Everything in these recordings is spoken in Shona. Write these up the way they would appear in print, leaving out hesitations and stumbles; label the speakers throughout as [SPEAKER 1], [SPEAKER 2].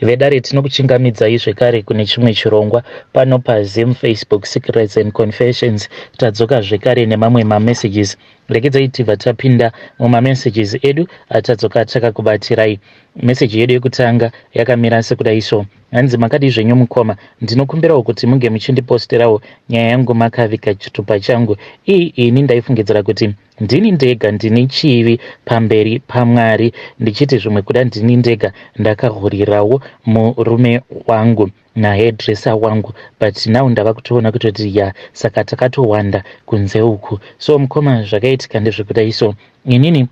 [SPEAKER 1] vedare tinokuchingamidzai zvekare kune chimwe chirongwa pano paZim Facebook Secrets and Confessions. Tadzoka zvekare nemamwe mamessages. Regedzai tibva tapinda mumamessages edu atadzoka takakubatirai. Message yedu yekutanga yakamira sekudai so: hanzi makadi zvenyu mukoma, ndinokumbirawo kuti munge muchindiposterawo nyaya yangu makavika chitupa changu. Ini ndaifungidzira kuti ndini ndega ndine chivi pamberi paMwari, ndichiti zvimwe kuda ndini ndega ndakahurirawo murume wangu nahairdresser wangu, but now ndava kutoona kutoti saka takatowanda kunze uku. So mukoma, zvakaitika ndezvekudai so inini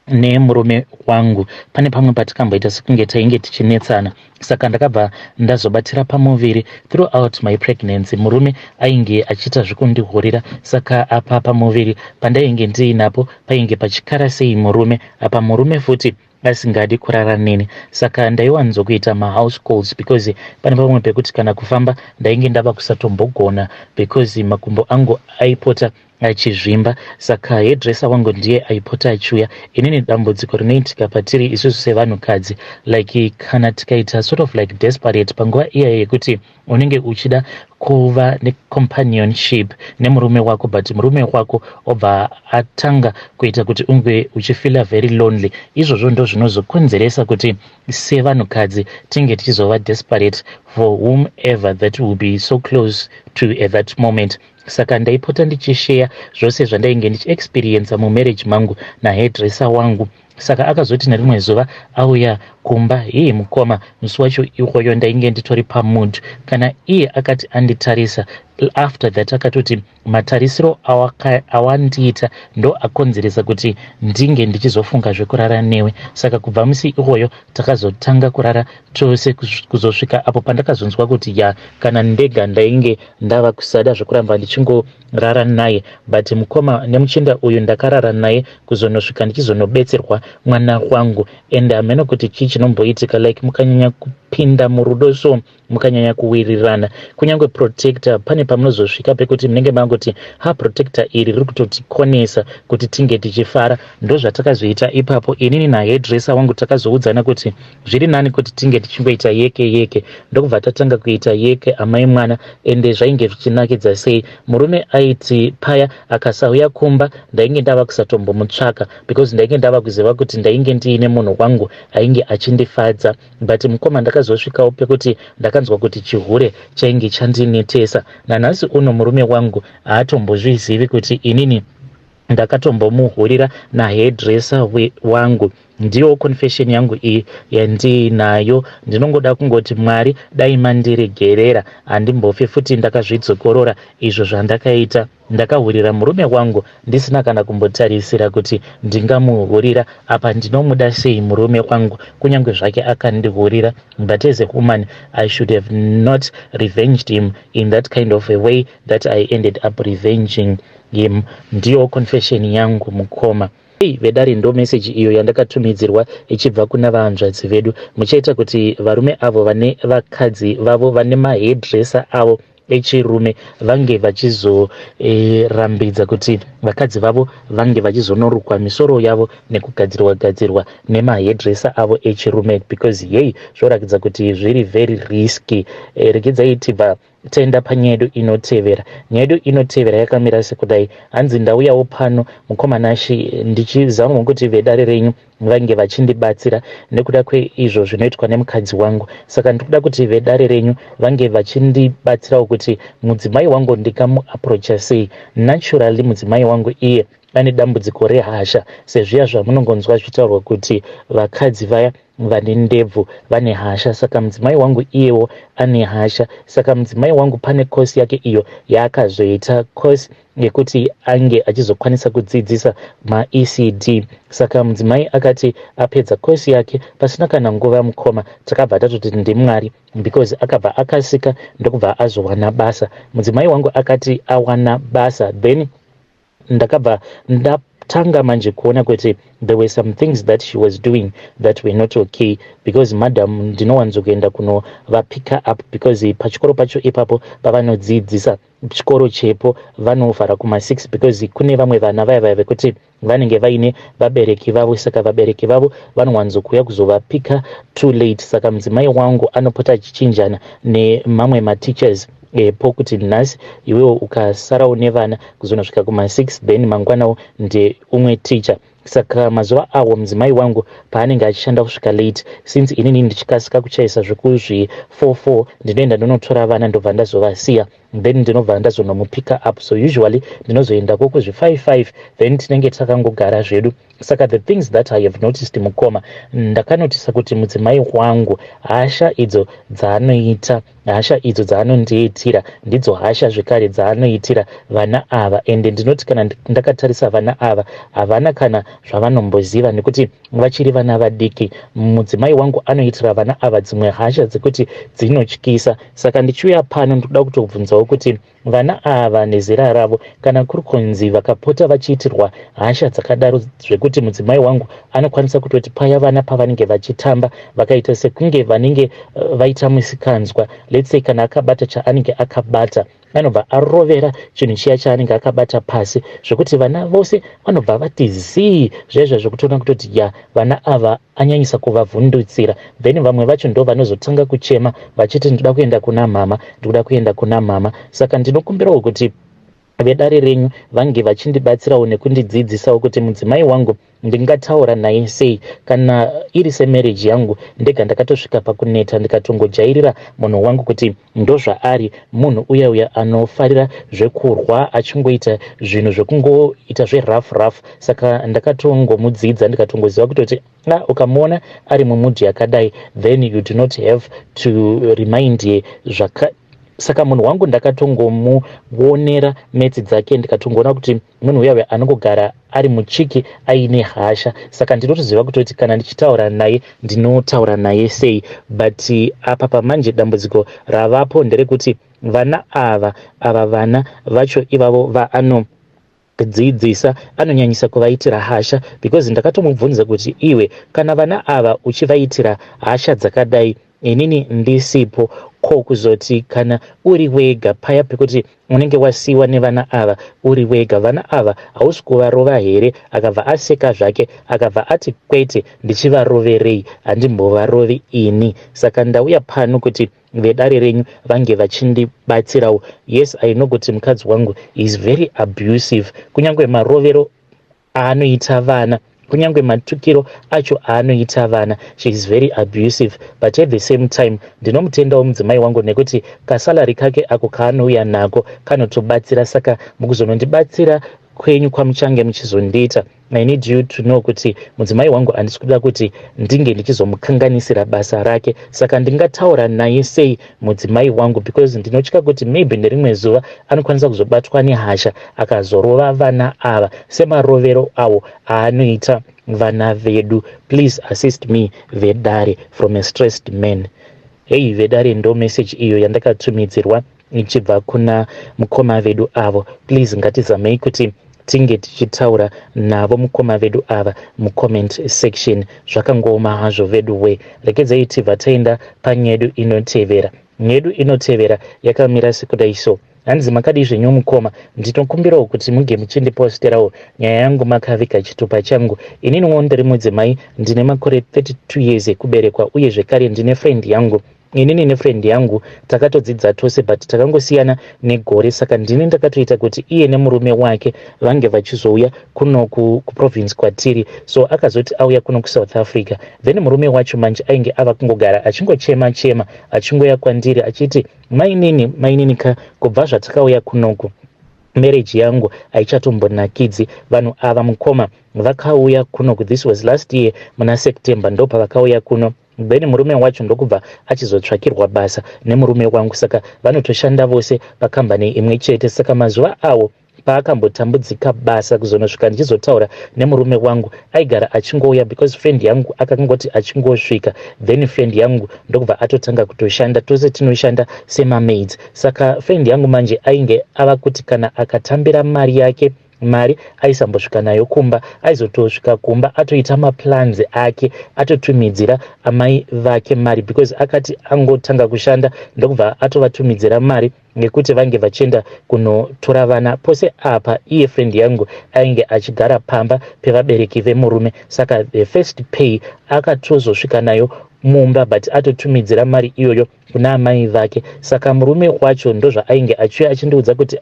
[SPEAKER 1] nemurume wangu pane pamwe patikamboita sekunge tainge tichinetsana, saka ndakabva ndazobatira pamuviri throughout my pregnancy. Murume ainge achiita zvekundihurira, saka apa pamuviri pandainge ndiinapo painge pachikara sei murume, apa murume futi asingadi kurara neni. Saka ndaiwanzokuita mahouse calls because pane pamwe pekuti kana kufamba ndainge ndava kusatombogona because makumbo angu aipota achizvimba. Saka hairdresser wangu ndiye aipota achiuya. Inini dambudziko rinoitika patiri isusu sevanhukadzi, like kana tikaita sort of like desperate panguva iya yekuti unenge uchida kuva necompanionship nemurume wako, but murume wako obva atanga kuita kuti unge uchifila very lonely. Izvozvo ndo zvinozokonzeresa kuti sevanhukadzi tinge tichizova desperate for whomever that will be so close to at that moment. Saka ndaipota ndichishare zvose zvandainge ndichiexperience mumarriage mangu nahairdresser wangu. Saka akazoti nerimwe zuva auya kumba, mukoma, musi wacho iwoyo ndainge nditori pamood, kana iye akati anditarisa. After that akatoti matarisiro awandiita ndo akonzeresa kuti ndinge ndichizofunga zvekurara newe. Saka kubva musi iwoyo takazotanga kurara tose kuzosvika apo pandakazonzwa kuti kana ndega ndainge ndava kusada zvekuramba ndichingorara naye, but mukoma nemuchinda uyu ndakarara naye kuzonosvika ndichizonobetserwa mwana wangu. And ameno kuti chii chinomboitika, like mukanyanya kupinda murudo so mukanyanya kuwirirana, kunyange protector pane pamunozosvika pekuti munenge mangoti protector iri riri kutotikonesa kuti tinge tichifara. Ndo zvatakazoita ipapo. Inini nahairdresser wangu takazoudzana kuti zviri nani kuti tinge tichingoita yeke yeke. Ndokubva tatanga kuita yeke amai mwana, ende zvainge zvichinakidza sei. Murume aiti paya akasauya kumba ndainge ndava kusatombomutsvaka because ndainge ndava kuziva kuti ndainge ndiine munhu wangu ainge achindifadza. But mukoma ndakazosvikawo pekuti ndakanzwa kuti chihure chainge chandinetesa. Nanhasi uno murume wangu haatombozvizivi kuti inini ndakatombomuhurira nahairdresser wangu. Ndiyo confession yangu iyi yandinayo. Ndinongoda kungoti Mwari dai mandiregerera, handimbofe futi ndakazvidzokorora izvo zvandakaita. Ndakahurira murume wangu ndisina kana kumbotarisira kuti ndingamuhurira. Apa ndinomuda sei murume wangu kunyange zvake akandihurira, but as a woman I should have not revenged him in that kind of a way that I ended up revenging him. Ndiyo confession yangu mukoma. Vedare ndo message iyo yandakatumidzirwa ichibva kuna vahanzvadzi vedu. Muchaita kuti varume avo vane vakadzi vavo vane mahairdresser avo echirume vange vachizorambidza kuti vakadzi vavo vange vachizonorukwa misoro yavo nekugadzirwa nemahairdresser avo echirume, because zvorakidza kuti zviri very risky. Regedzai tibva tenda panyaya yedu inotevera. Nyaya yedu inotevera yakamira sekudai: hanzi ndauyawo pano mukomanashi ndichizama kuti vedare renyu vange vachindibatsira nekuda kweizvo zvinoitwa nemukadzi wangu. Saka ndikuda kuti vedare renyu vange vachindibatsirawo kuti mudzimai wangu ndingamuapproacha sei. Naturally mudzimai wangu iye ane dambudziko rehasha, sezviya zvamunongonzwa zvitaurwa kuti vakadzi vaya vane ndebvu vane hasha. Saka mudzimai wangu iyewo ane hasha. Saka mudzimai wangu pane kosi yake iyo yaakazoita, kosi yekuti ange achizokwanisa kudzidzisa maECD. Saka mudzimai akati apedza kosi yake pasina kana nguva mukoma takabva tatoti ndimwari, because akabva akasika ndokubva azowana basa. Mudzimai wangu akati awana basa, then ndakabva ndatanga manje kuona kuti there were some things that she was doing that were not okay, because madam ndinowanzokuenda kunova pick up because pachikoro pacho ipapo pavanodzidzisa chikoro chepo vanovhara kuma6 because kune vamwe vana vaya vekuti vanenge vaine vabereki vavo, saka vabereki vavo vanowanzokuuya kuzovapika too late. Saka mudzimai wangu anopota achichinjana nemamwe mateachers pokuti nhasi iwewo ukasara une vana kuzonosvika kuma6 then mangwanawo ndeumwe teacher. Saka mazuva awo mudzimai wangu paanenge achishanda kusvika late, since inini ndichikasika kuchaisa zveku4 ndinoenda ndonotora vana ndobva ndazovasiya, then ndinobva ndazonomupika up. So usually ndinozoendako kuzvi5 then tinenge takangogara zvedu. Saka the things that I have noticed mukoma, ndakanotisa kuti mudzimai wangu hasha idzo dzaanoita, hasha idzo dzaanondiitira ndidzo hasha zvekare dzaanoitira vana ava. Ende ndinoti kana ndakatarisa vana ava havana kana zvavanomboziva, nekuti vachiri vana vadiki. Mudzimai wangu anoitira vana ava dzimwe hasha dzekuti dzinotyisa. Saka ndichiuya pano ndoda kutobvunzawo kuti vana ava nezera ravo kana kuri kunzi vakapota vachiitirwa hasha dzakadaro zvekuti mudzimai wangu anokwanisa kutoti paya vana pavanenge vachitamba vakaita sekunge vanenge vaita musikanzwa, let's say kana akabata chaanenge akabata anobva arovera chinhu chiya chaanenge akabata pasi, zvekuti vana vose vanobva vati zii zvezvo zvekutoona kutoti ya vana ava anyanyisa kuvavhundutsira. Then vamwe vacho ndo vanozotanga kuchema vachiti ndoda kuenda kuna mama, ndoda kuenda kuna mama. Saka ndinokumbirawo kuti vedare renyu vange vachindibatsirawo nekundidzidzisawo kuti mudzimai wangu ndingataura naye sei kana iri semarriage yangu ndega ndakatosvika pakuneta ndikatongojairira munhu wangu kuti ndozvaari munhu uya anofarira zvekurwa achingoita zvinhu zvekungoita zverough. Saka ndakatongomudzidza ndikatongoziva kutoti ukamuona ari mumudi yakadai then you do not have to remind ye saka munhu wangu ndakatongomuonera metsi dzake ndikatongoona kuti munhu uya anongogara ari muchiki aine hasha. Saka ndinotoziva kutoti kana ndichitaura naye ndinotaura naye sei. But apa pamanje dambudziko ravapo nderekuti vana ava vana vacho ivavo vaanodzidzisa anonyanyisa kuvaitira hasha, because ndakatomubvunza kuti iwe kana vana ava uchivaitira hasha dzakadai inini ndisipo ko kuzoti kana uri wega paya pekuti unenge wasiwa nevana ava uri wega, vana ava hausi kuvarova here? Akabva aseka zvake akabva ati kwete ndichivaroverei, handimbovarovi ini. Saka ndauya pano kuti vedare renyu vange vachindibatsirawo. Yes, I know kuti mukadzi wangu is very abusive, kunyange marovero aanoita vana, kunyange matukiro acho aanoita vana, she is very abusive. But at the same time ndinomutendawo mudzimai wangu nekuti kasalari kake ako kaanouya nako kanotobatsira. Saka mukuzonondibatsira kwenyu kwamuchange muchizondiita, I need you to know kuti mudzimai wangu handisi kuda kuti ndinge ndichizomukanganisira basa rake. Saka ndingataura naye sei mudzimai wangu, because ndinotya kuti maybe nerimwe zuva anokwanisa kuzobatwa nehasha akazorova vana ava semarovero awo aanoita vana vedu. Please assist me Vedare from a stressed man. Hey Vedare, ndo message iyo yandakatumidzirwa ichibva kuna mukoma vedu avo. Please ngatizamei kuti tinge tichitaura navo mukoma vedu ava mucomment section. Zvakangoma hazvo vedu we. Rekedzai tibva taenda panyedu inotevera. Nyedu inotevera yakamira sekudai so. Hanzi makadi zvenyu mukoma, ndinokumbirawo kuti muge muchindiposterawo nyaya yangu makavika chitupa changu. Inini ndiri mudzimai ndine makore 32 years ekuberekwa, uye zvekare ndine friend yangu. Inini nefriend yangu takatodzidza tose but takangosiyana negore. Saka ndini ndakatoita kuti iye nemurume wake vange vachizouya kuno kuprovince kwatiri. So akazoti auya kuno kuSouth Africa, then murume wacho manje ainge ava kungogara achingochema achingoya kwandiri achiti mainini kubva zvatakauya kunoku marriage yangu aichatombonakidzi. Vanhu ava mukoma vakauya kuno, this was last year muna September ndo pavakauya kuno. Then murume wacho ndokubva achizotsvakirwa basa nemurume wangu. Saka vanotoshanda vose pakambani imwe chete. Saka mazuva awo paakambotambudzika basa kuzonosvika ndichizotaura nemurume wangu aigara achingouya, because friend yangu akangoti achingosvika then friend yangu ndokubva atotanga kutoshanda, tose tinoshanda semamaids. Saka friend yangu manje ainge ava kuti kana akatambira mari yake mari aisambosvika nayo kumba, aizotosvika kumba atoita maplans ake, atotumidzira amai vake mari because akati angotanga kushanda ndokubva atovatumidzira mari ngekuti vange vachienda kunotora vana. Pose apa iye friend yangu ainge achigara pamba pevabereki vemurume, saka the first pay akatozosvika nayo mumba but atotumidzira mari iyoyo kuna amai vake. Saka murume wacho ndozvaainge achiuya achindiudza kuti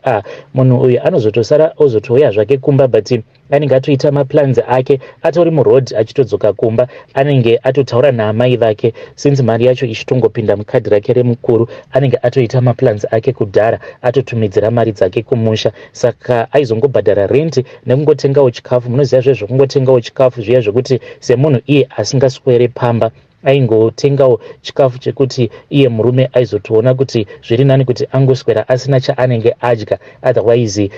[SPEAKER 1] munhu uyu anozotosara ozotouya zvake kumba but anenge atoita maplans ake, atori muroad achitodzoka kumba, anenge atotaura naamai vake since mari yacho ichitongopinda mukadhi rake remukuru, anenge atoita maplans ake kudhara, atotumidzira mari dzake kumusha. Saka aizongobhadhara rent nekungotengawo chikafu. Munoziva zvezvo kungotengawo chikafu zviya zvokuti semunhu iye asingaswere pamba aingotengawo chikafu chekuti iye murume aizotoona kuti zviri nani kuti angoswera asina chaanenge adya, otherwise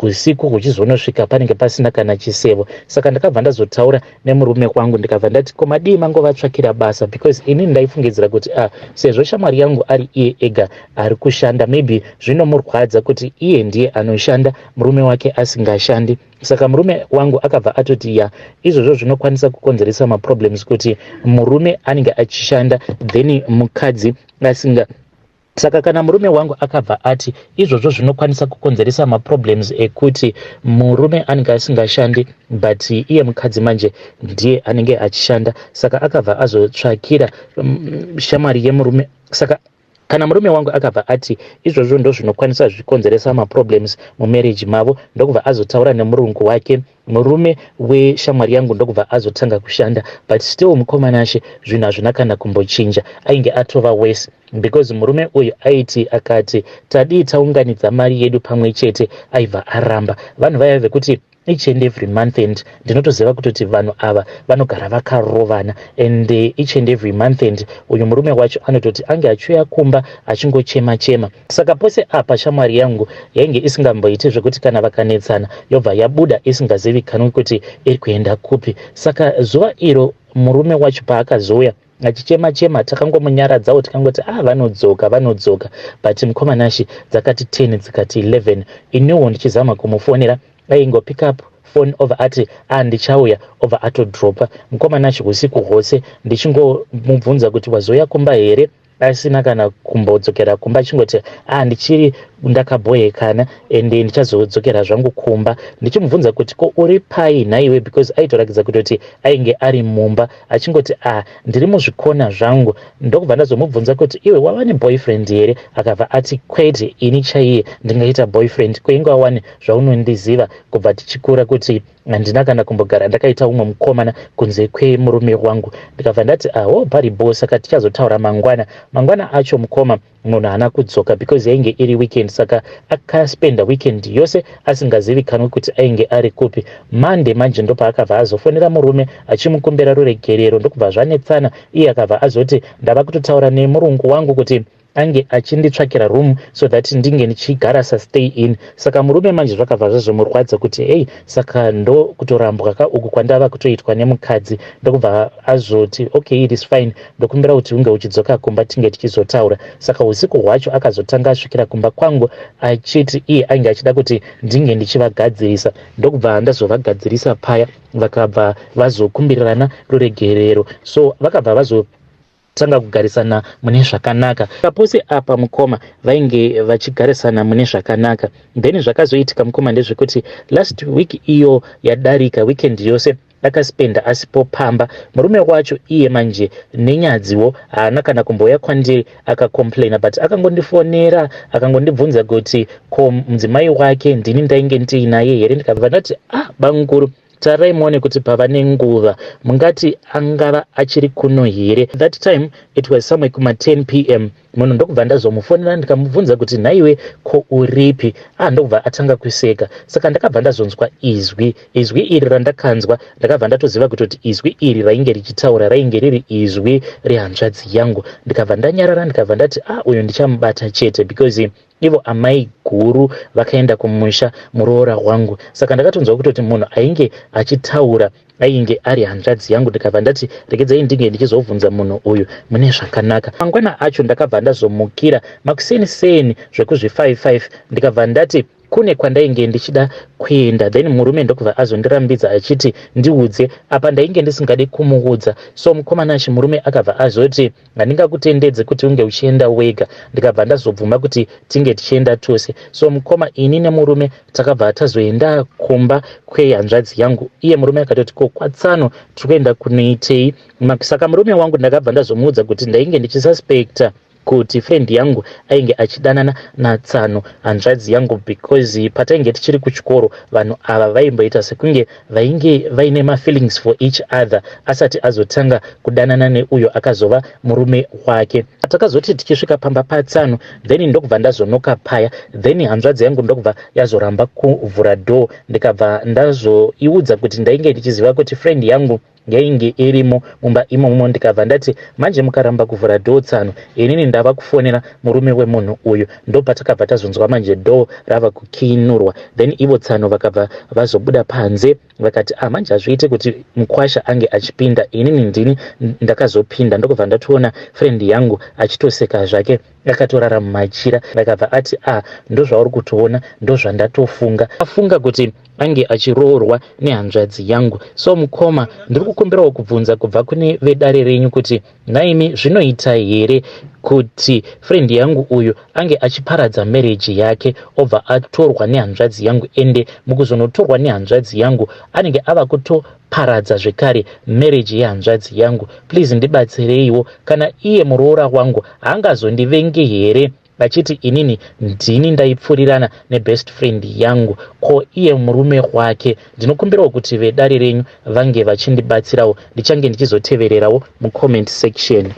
[SPEAKER 1] usiku huchizonosvika panenge pasina kana chisevo. Saka ndakabva ndazotaura nemurume wangu ndikabva ndati ko madii mangovatsvakira basa, because inini ndaifungidzira kuti sezvo shamwari yangu ari iye ega ari kushanda, maybe zvinomurwadza kuti iye ndiye anoshanda murume wake asingashandi. Saka murume wangu akabva atoti izvozvo zvinokwanisa kukonzeresa maproblems kuti murume anenge achishanda then mukadzi asinga. Saka kana murume wangu akabva ati izvozvo zvinokwanisa kukonzeresa maproblems ekuti murume anenge asingashandi but iye mukadzi manje ndiye anenge achishanda, saka akabva azotsvakira shamwari yemurume. Saka kana murume wangu akabva ati izvozvo ndo zvinokwanisa zvikonzeresa maproblems mumarriage mavo, ndokubva azotaura nemurungu wake, murume weshamwari yangu ndokubva azotanga kushanda but still mukomanashe zvinhu hazvina kana kumbochinja, ainge atova worse because murume uyu aiti akati tadii taunganidza mari yedu pamwe chete, aibva aramba. Vanhu vaya vekuti each and every month end ndinotoziva kutoti vanhu ava vanogara vakarovana and each and every month end uyu murume wacho anototi ange achiuya kumba achingochema chema. Saka pose apa shamwari yangu yainge isingamboiti zvekuti kana vakanetsana yobva yabuda isingazivikanwi kuti iri kuenda kupi. Saka zuva iro murume wacho paakazouya achichema chema takangomunyaradzawo tikangoti vanodzoka but mukomanashi dzakati 10 dzikati 11 iniwo ndichizama kumufonera aingo pick up phone over ati ndichauya over atodropa. Mukomanashi usiku hwose ndichingomubvunza kuti wazoya kumba here, asina kana kumbodzokera kumba, chingoti ndichiri ndakaboyekana ende ndichazodzokera zvangu kumba. Ndichimubvunza kuti ko uri pai naiwe, because aitorakidza kutoti ainge ari mumba achingoti ndiri muzvikona zvangu. Ndokubva ndazomubvunza kuti iwe wava neboyfriend here, akabva ati kwete ini chaiye ndingaita boyfriend, kweinge wawani zvaunondiziva kubva tichikura kuti handina kana kumbogara ndakaita umwe mukomana kunze kwemurume wangu. Ndikabva ndati paribo, saka tichazotaura mangwana acho mukoma munhu haana kudzoka because yainge iri weekend, saka akaspenda weekend yose asingazivikanwi kuti ainge ari kupi. Monday manje ndo paakabva azofonera murume achimukumbira ruregerero, ndokubva zvanetsana. Iye akabva azoti ndava kutotaura nemurungu wangu kuti ange achinditsvakira room so that ndinge ndichigara stay in. Saka murume manje zvakabva zvazomurwadza kuti saka ndo kutorambwa uku kwandava kutoitwa nemukadzi. Ndokubva azoti okay it is fine, ndokumbira kuti unge uchidzoka kumba tinge tichizotaura. Saka usiku hwacho akazotanga asvikira kumba kwangu achiti iye ainge achida kuti ndinge ndichivagadzirisa. Ndokubva ndazovagadzirisa paya, vakabva vazokumbirirana ruregerero, so vakabva tanga kugarisana mune zvakanaka. Pose apa mukoma vainge vachigarisana mune zvakanaka, then zvakazoitika mukoma ndezvekuti last week iyo yadarika weekend yose akaspenda asipo pamba. Murume wacho iye manje nenyadziwo haana kana kumbouya kwandiri akakomplaina, but akangondifonera akangondibvunza kuti ko mudzimai wake ndini ndainge ndiinaye here. Ndikabva ndati banguru tarai muone kuti pava nenguva mungati angava achiri kuno here. That time it was somewhere kuma 10 p.m. munhu ndokubva ndazomufonera ndikamubvunza kuti naiwe ko uripi, ndokubva atanga kuseka. Saka ndakabva ndazonzwa izwi iri randakanzwa, ndakabva ndatoziva kuti izwi iri rainge richitaura rainge riri izwi rehanzvadzi yangu. Ndikabva ndanyarara ndikabva ndati uyu ndichamubata chete because ivo amai guru vakaenda kumusha muroora wangu. Saka ndakatonzwa kutoti munhu ainge achitaura ainge ari hanzvadzi yangu. Ndikabva ndati regedzai ndinge ndichizobvunza munhu uyu mune zvakanaka. Mangwana acho ndakabva ndazomukira makuseni zvekuzvi 5 ndikabva ndati kune kwandainge ndichida kuenda, then murume ndokubva azondirambidza achiti ndiudze apa ndainge ndisingadi kumuudza. So mukomana chimurume akabva azoti handingakutendedze kuti unge uchienda wega, ndikabva ndazobvuma kuti tinge tichienda tose. So mukoma ini nemurume takabva tazoenda kumba kwehanzvadzi yangu. Iye murume akatoti ko kwatsano tikuenda kunoitei. Saka murume wangu ndakabva ndazomuudza kuti ndainge ndichisuspecta kuti friend yangu ainge achidanana naTsano hanzvadzi yangu, because patainge tichiri kuchikoro vanhu ava vaimboita sekunge vainge vaine mafeelings for each other asati azotanga kudanana neuyo akazova murume wake. Takazoti tichisvika pamba paTsano, then ndokubva ndazonoka paya, then hanzvadzi yangu ndokubva yazoramba kuvhura door. Ndikabva ndazoiudza kuti ndainge ndichiziva kuti friend yangu yainge irimo mumba imomo. Ndikabva ndati manje mukaramba kuvhura door Tsano, inini ndava kufonera murume wemunhu uyu. Ndopatakabva tazonzwa manje door rava kukinurwa, then ivo Tsano vakabva vazobuda panze vakati manje hazviite kuti mukwasha ange achipinda. Inini ndini ndakazopinda, ndokubva ndatoona friend yangu achitoseka zvake akatorara mumachira. Vakabva ati ndozvauri kutoona, ndozvandatofunga. Afunga kuti ange achiroorwa nehanzvadzi yangu. So mukoma, ndiri kukumbirawo kubvunza kubva kune vedare renyu kuti naimi zvinoita here kuti friend yangu uyu ange achiparadza marriage yake obva atorwa nehanzvadzi yangu, ende mukuzonotorwa nehanzvadzi yangu anenge ava kutoparadza zvekare marriage yehanzvadzi yangu. Please ndibatsireiwo, kana iye muroora wangu haangazondivenge here achiti inini ndini ndaipfurirana nebest friend yangu, ko iye murume wake. Ndinokumbirawo kuti vedare renyu vange vachindibatsirawo, ndichange ndichizotevererawo mucomment section.